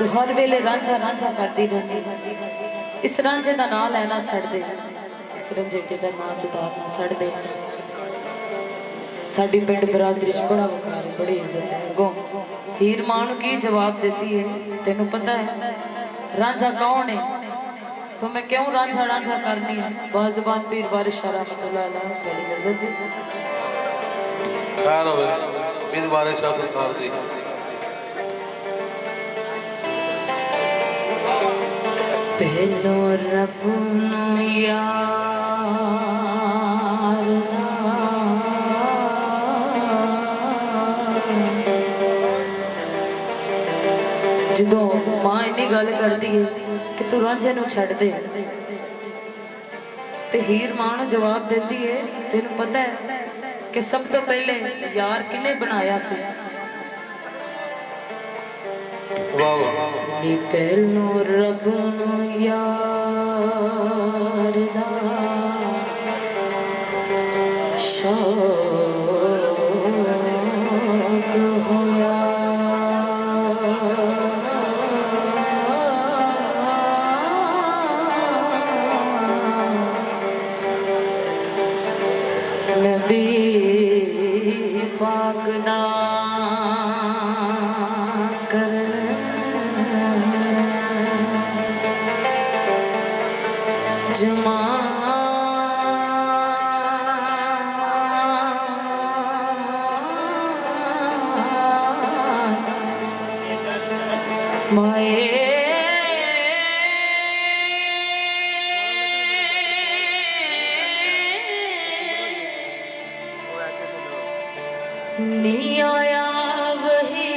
तू हर वेले रांझा रांझा करती रहती। इस रांझे का नाम लेना छड़ दे, इस रंझेटे का नाम जताना छड़ दे। साडी पिंड बरादरी च बड़ा वकार है, बड़ी इज्जत है। गो हीर मां नूं की जवाब देती है, तेनू पता है रांझा कौन है? तो मैं क्यों रांझा रांझा करनी है? बाजुबान पीर वारिस शाह रहमतुल्लाह अलैह पहली नजर जी खैर होवे पीर वारिस शाह सरकार जी। पहलो रब नूं यार जदों मां इन्नी गल करती है कि तू रांझे नूं छड्ड दे, ते हीर मां नूं जवाब देती है, तेनू पता है कि सब तो पहले यार किने बनाया सी? नी पहलो रब नूं यार दा शौक होया। नबी पाक दा जमा माए नी आया वही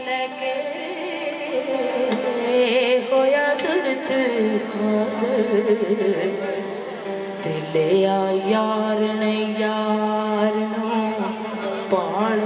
लेके होया दर्द दिले आ यार ने यार नो पाल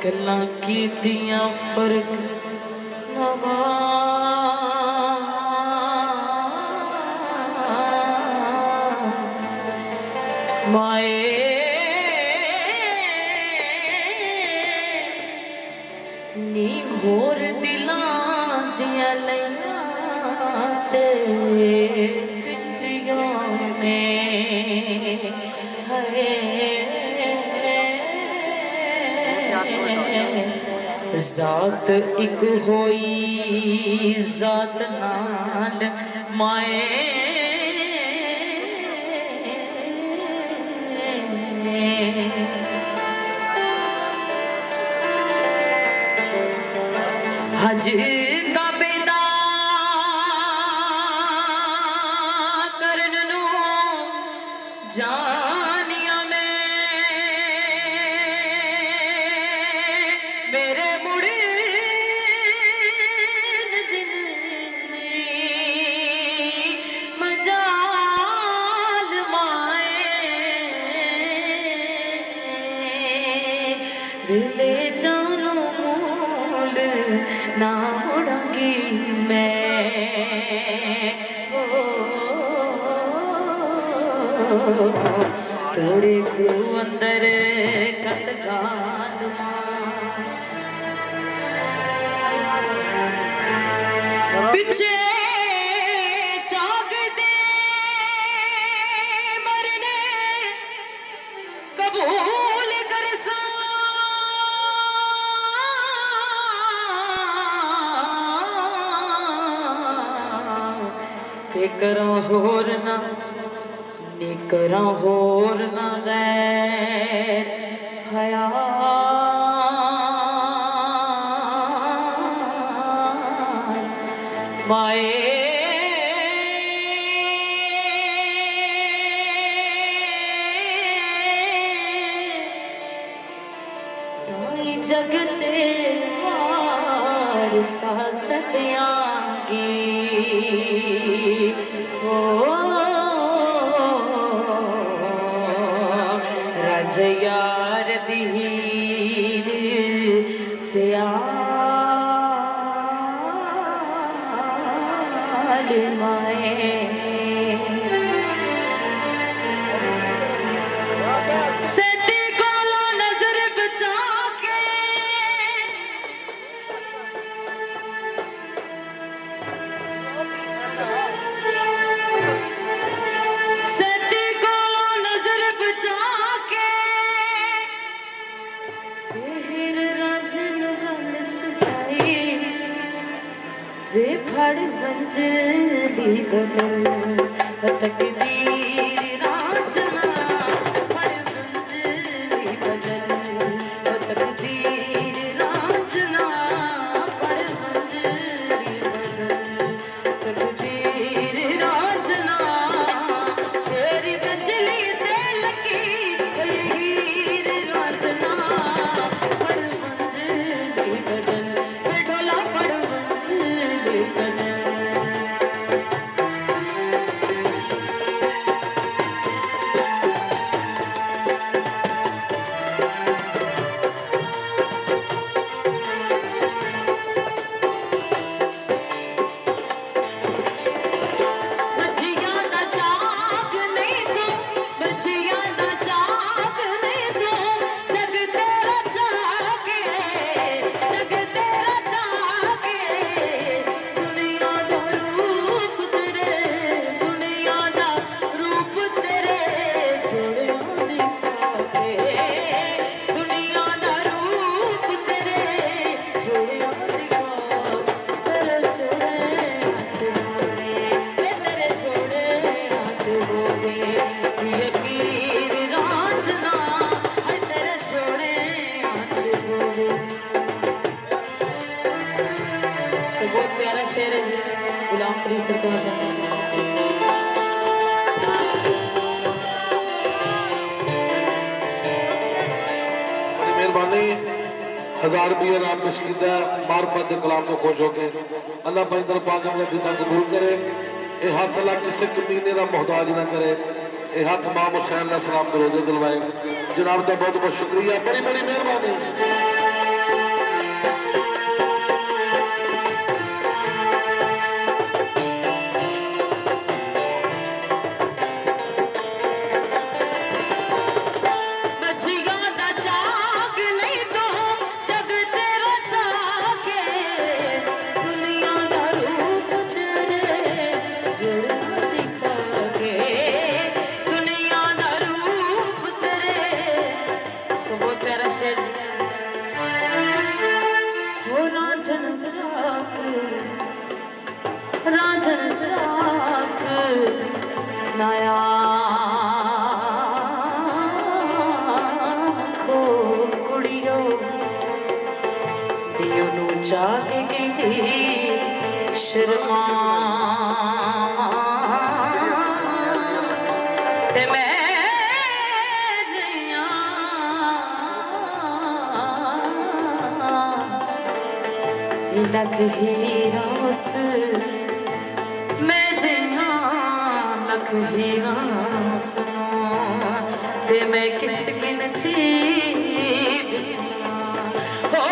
गल्लां कीतियां फर्क नवा माए नी होर दिलां दियां लैयां ते दित्तियां ने है जात एक होई जात नाल माए हज काबे दा करन नू जानिया मेरे मुड़े मजाल माए दिले जानो मूल ना मुड़ांगी मैं तोड़े को अंदर कतगाल पिछे चाक दे मरने कबूल कर सा ते करो होर ना नी करो होर ना गैर हया माए दाई जगते बरसा सतियांगी ओ राज यार दी हीर सियाल माए सती कोलो नजर बचा के सती कोलो नजर बचा के फिर राजन रंग सजाई वे फड़ मंजली बदल तकदीर राजना फड़ मंजली बदल तकदीर राजना फड़ मंजली बदल तकदीर राजना तेरी बजली ते लगी हीर राजना फड़ मंजली बदल ढोला फड़ मंजली बदल बजिया ना जाग नहीं तू बजिया ना जाग नहीं तू जग तेरा जागे जग तेरा जागे दुनिया दा रूप तेरे दुनिया दा रूप तेरे जोड़ियां दिखाके दुनिया दा रूप तेरे जोड़ियां दिखा तेरे जोड़े तेरे जोड़े हाथ होगे ये पीर राजना है तेरे जोड़े हाथ होगे तो बहुत प्यारा शेर है जी गुलाम फरीद सरकार का बड़ी मेहरबानी 1000 रुपये नाम पेश किया मार्फत के कलाम तो खुश होके अल्लाह पैदल पाक ने दिता कबूल करे ये हाथ अल्लाह किसी कमीने का मोहताज ना करे ये हाथ इमाम हुसैन अलैहि सलाम के रोजे दिलवाए जनाब का बहुत बहुत शुक्रिया बड़ी बड़ी मेहरबानी बजिया ना जाग नहीं तू जग तेरा जागे दुनिया दा रूप तेरे जोड़ा दिखाके दुनिया दा रूप तेरे तो बहुत प्यारा शेर हो राजन जाक नया खो कुड़ियो दियो नू जाके कहती शर्मा ते मैं जिया लग हीरा उस मैं जिया लख हीरा सुनो ते मैं किस गिनती बिछिया ओ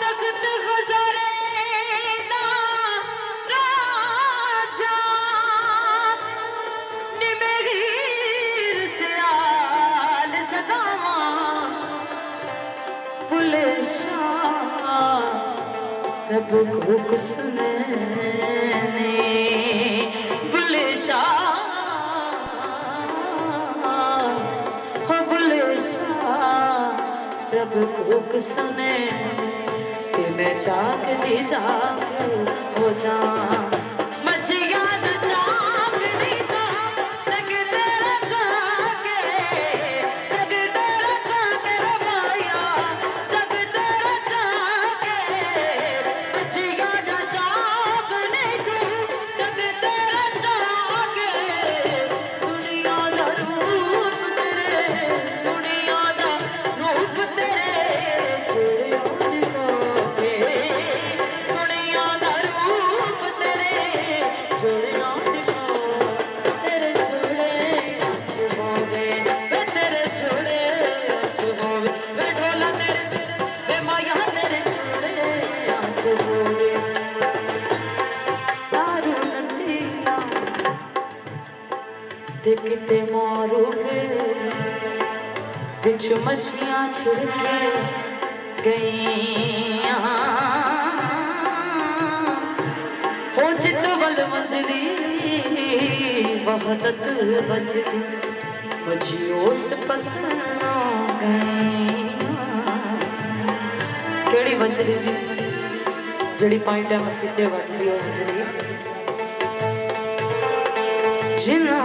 तख्त गुज़रे ना राजा नी मेरी से आल सदावा बुले शाह रब को कुसने बुले शाह हो बुले शाह रब को कुसने ते मैं जाग दी जाग हो जा मचिया ना जाग नहीं तो जग तेरा जागे जग तेरा जागे रे माया जग तेरा जागे मचिया ना जाग नहीं तू जग तेरा जागे दुनिया दा रूप तेरे दुनिया दा रूप तेरे किते मारू पे बिच मछलियां छिड़के गईया हो जित वल मंजरी वहदत बजदी बजियो से पतना केड़ी वजदी जी जड़ी पाई टाइम सीधे वजदी हो वजदी जिना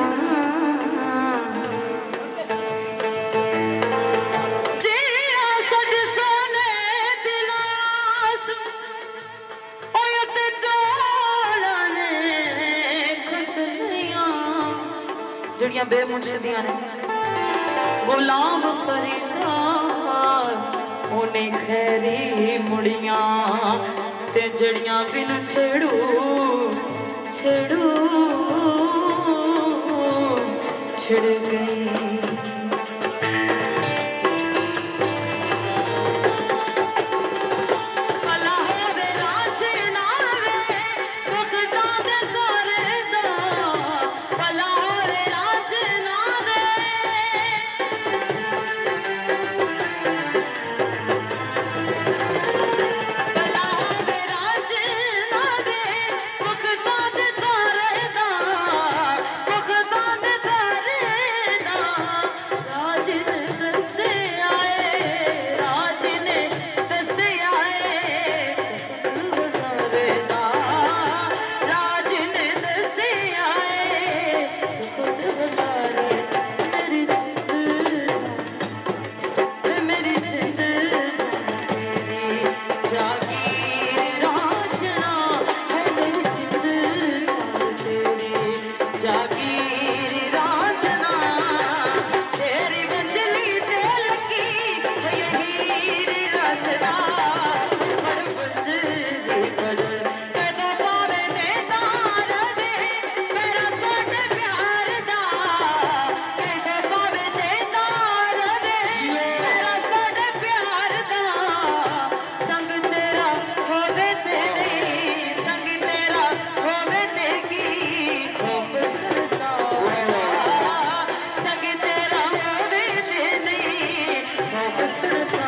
जड़ियां बेमुर्शदियां ने गुलाम फरीदा ओने खैरी मुड़ियां ते जड़ियां बिन छेड़ू छेड़ू छिड़ गई सुन